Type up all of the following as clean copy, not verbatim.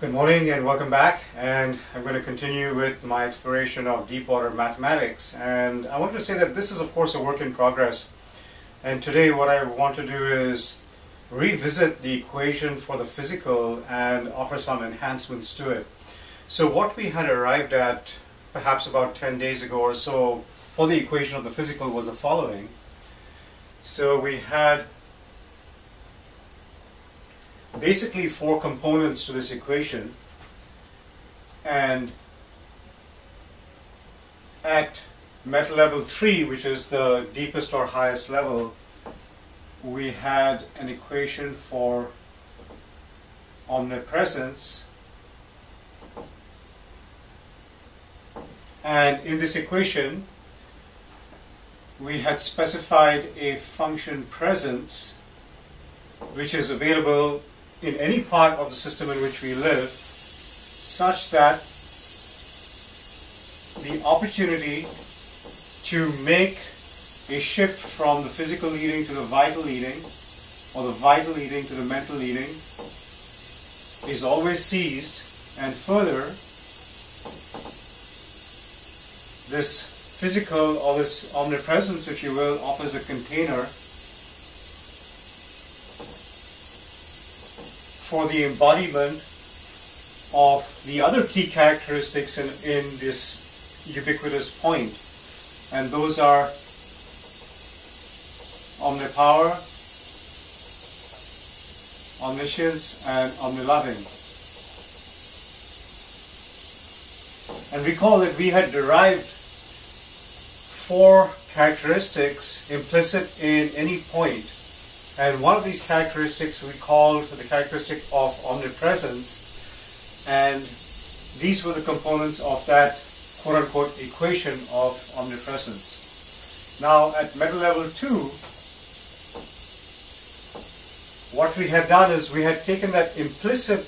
Good morning and welcome back, and I'm going to continue with my exploration of deep water mathematics. And I want to say that this is of course a work in progress, and today what I want to do is revisit the equation for the physical and offer some enhancements to it. So what we had arrived at perhaps about 10 days ago or so for the equation of the physical was the following. So we had basically four components to this equation, and at metal level 3, which is the deepest or highest level, we had an equation for omnipresence, and in this equation we had specified a function presence which is available in any part of the system in which we live, such that the opportunity to make a shift from the physical eating to the vital eating, or the vital eating to the mental eating, is always seized. And further, this physical, or this omnipresence, if you will, offers a container for the embodiment of the other key characteristics in this ubiquitous point, and those are omnipower, omniscience, and omniloving. And recall that we had derived four characteristics implicit in any point. And one of these characteristics we called the characteristic of omnipresence, and these were the components of that quote-unquote equation of omnipresence. Now at metal level 2, what we had done is we had taken that implicit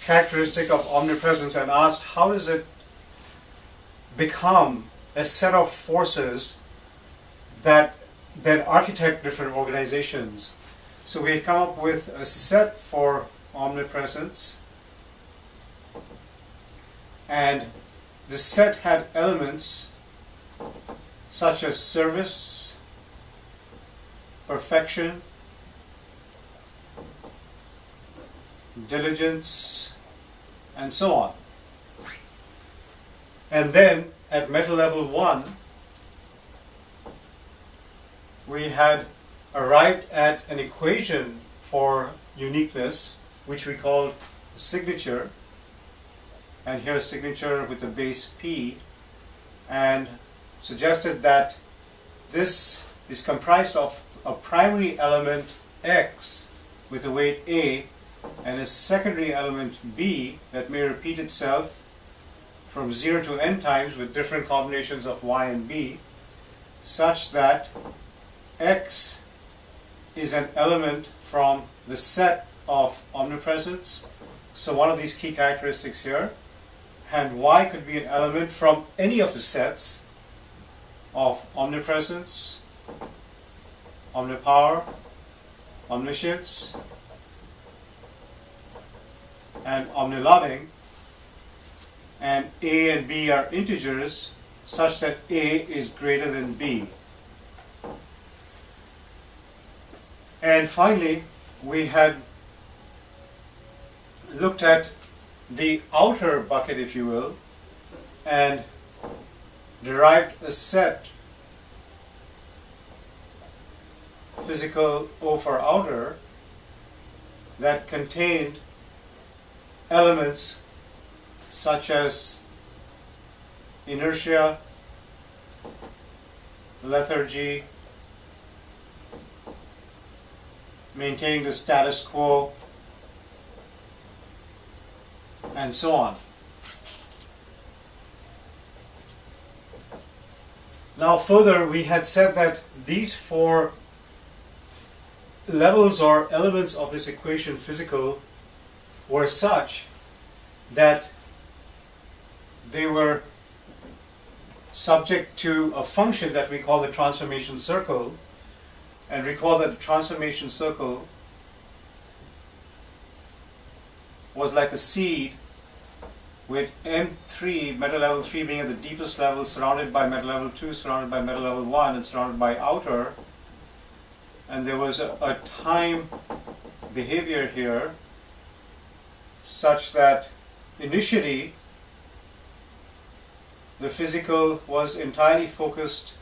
characteristic of omnipresence and asked, how does it become a set of forces that architect different organizations. So we had come up with a set for omnipresence, and the set had elements such as service, perfection, diligence, and so on. And then at metal level 1, we had arrived at an equation for uniqueness, which we called signature, and here a signature with the base P, and suggested that this is comprised of a primary element X with a weight A and a secondary element B that may repeat itself from 0 to n times with different combinations of Y and B, such that X is an element from the set of omnipresence, so one of these key characteristics here, and Y could be an element from any of the sets of omnipresence, omnipower, omniscience, and omniloving, and A and B are integers such that A is greater than B. And finally, we had looked at the outer bucket, if you will, and derived a set, physical O for outer, that contained elements such as inertia, lethargy, maintaining the status quo, and so on. Now further, we had said that these four levels or elements of this equation physical were such that they were subject to a function that we call the transformation circle, And recall that the transformation circle was like a seed, with M3, metal level 3 being at the deepest level, surrounded by metal level 2, surrounded by metal level 1, and surrounded by outer. And there was a time behavior here such that initially the physical was entirely focused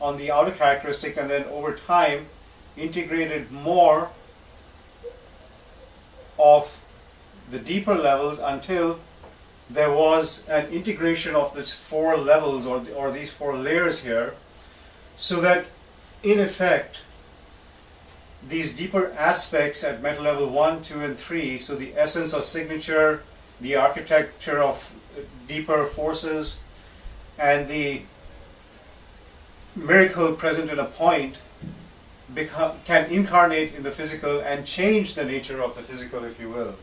on the outer characteristic, and then over time integrated more of the deeper levels until there was an integration of these 4 levels or these 4 layers here, so that in effect these deeper aspects at metal level 1, 2, and 3, so the essence or signature, the architecture of deeper forces, and the miracle present in a point can incarnate in the physical and change the nature of the physical, if you will.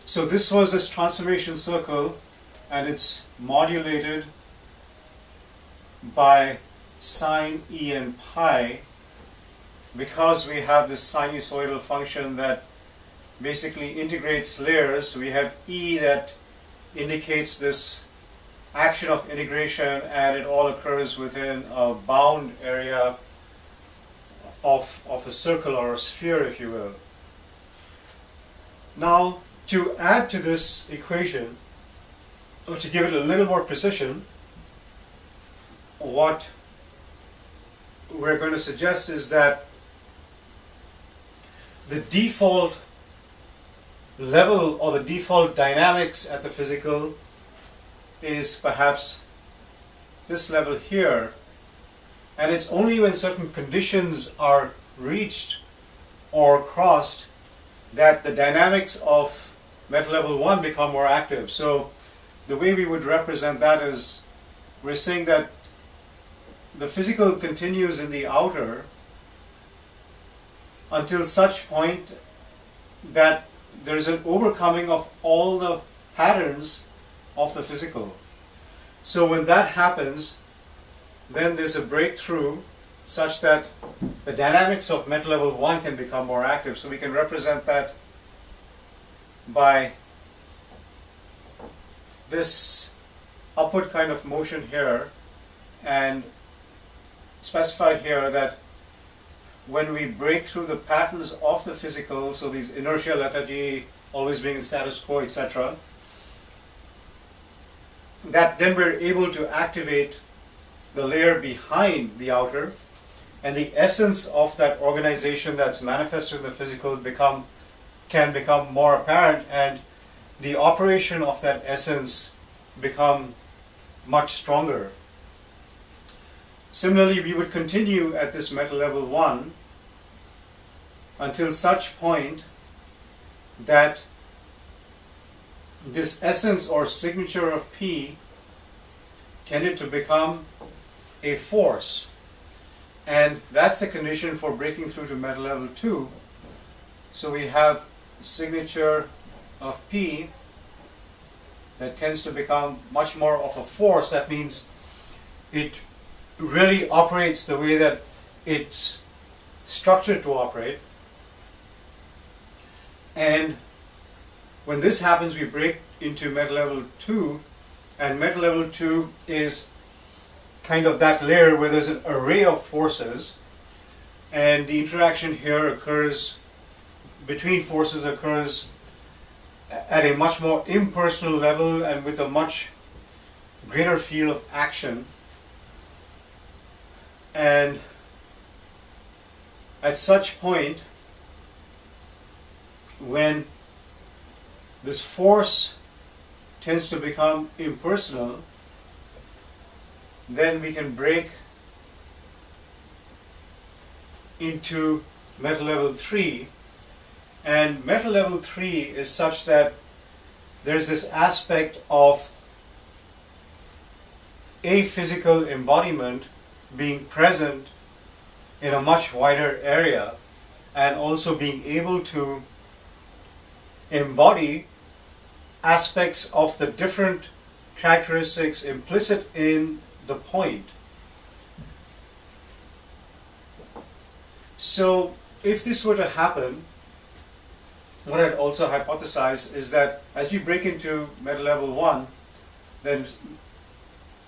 So this was this transformation circle, and it's modulated by sine, e, and pi, because we have this sinusoidal function that basically integrates layers. We have e that indicates this action of integration, and it all occurs within a bound area of a circle or a sphere, if you will. Now, to add to this equation, or to give it a little more precision, what we're going to suggest is that the default level or the default dynamics at the physical is perhaps this level here, and it's only when certain conditions are reached or crossed that the dynamics of metal level 1 become more active. So the way we would represent that is, we're saying that the physical continues in the outer until such point that there's an overcoming of all the patterns of the physical. So when that happens, then there's a breakthrough such that the dynamics of metal level 1 can become more active. So we can represent that by this upward kind of motion here, and specify here that when we break through the patterns of the physical, so these inertial lethargy always being in status quo, etc., that then we're able to activate the layer behind the outer, and the essence of that organization that's manifested in the physical can become more apparent, and the operation of that essence become much stronger. Similarly, we would continue at this metal level 1 until such point that this essence or signature of P tended to become a force, and that's the condition for breaking through to metal level 2. So we have signature of P that tends to become much more of a force. That means it really operates the way that it's structured to operate. And when this happens, we break into metal level 2, and metal level 2 is kind of that layer where there's an array of forces, and the interaction here occurs between forces occurs at a much more impersonal level and with a much greater feel of action. And at such point, when this force tends to become impersonal, then we can break into metal level 3. And metal level 3 is such that there's this aspect of a physical embodiment being present in a much wider area, and also being able to embody aspects of the different characteristics implicit in the point. So if this were to happen, what I'd also hypothesize is that as we break into metal level 1, then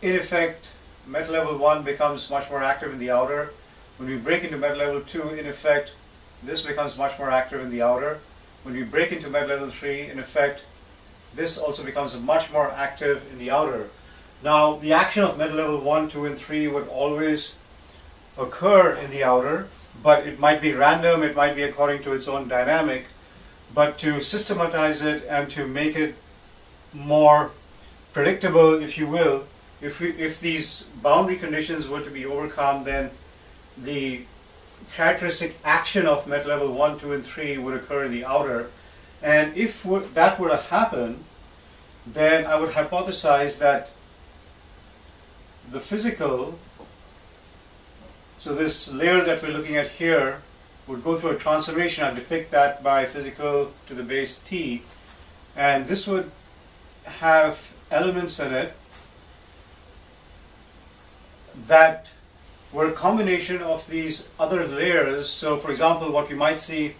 in effect metal level 1 becomes much more active in the outer. When we break into metal level 2, in effect this becomes much more active in the outer. When we break into metal level 3, in effect this also becomes much more active in the outer. Now the action of metal level 1, 2 and 3 would always occur in the outer, but it might be random, it might be according to its own dynamic. But to systematize it and to make it more predictable, if you will, if these boundary conditions were to be overcome, then the characteristic action of metal level 1, 2 and 3 would occur in the outer. And if that were to happen, then I would hypothesize that the physical, so this layer that we're looking at here, would go through a transformation. I depict that by physical to the base t, and this would have elements in it that were a combination of these other layers. So for example, what we might see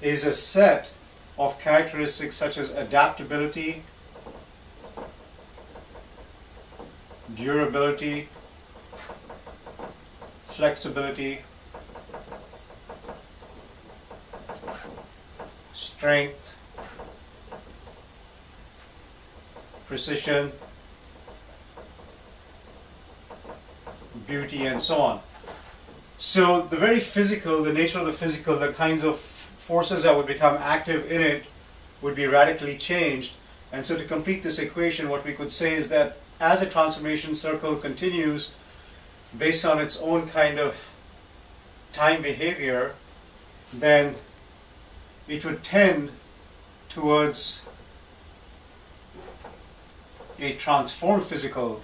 is a set of characteristics such as adaptability, durability, flexibility, strength, precision, beauty, and so on. So the very physical, the nature of the physical, the kinds of forces that would become active in it would be radically changed. And so to complete this equation, what we could say is that as a transformation circle continues based on its own kind of time behavior, then it would tend towards a transformed physical,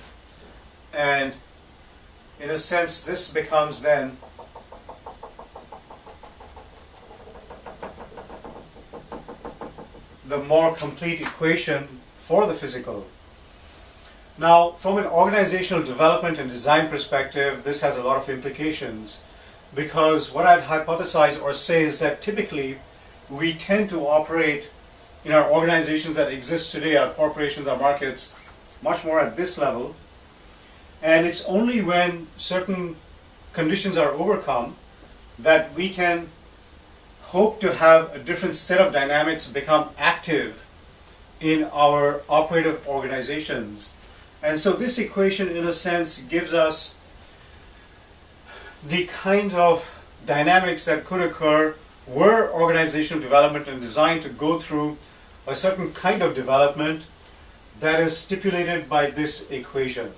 and in a sense this becomes then the more complete equation for the physical. Now, from an organizational development and design perspective, this has a lot of implications, because what I'd hypothesize or say is that typically we tend to operate in our organizations that exist today, our corporations, our markets, much more at this level. And it's only when certain conditions are overcome that we can hope to have a different set of dynamics become active in our operative organizations. And so this equation, in a sense, gives us the kinds of dynamics that could occur were organizational development and design to go through a certain kind of development that is stipulated by this equation.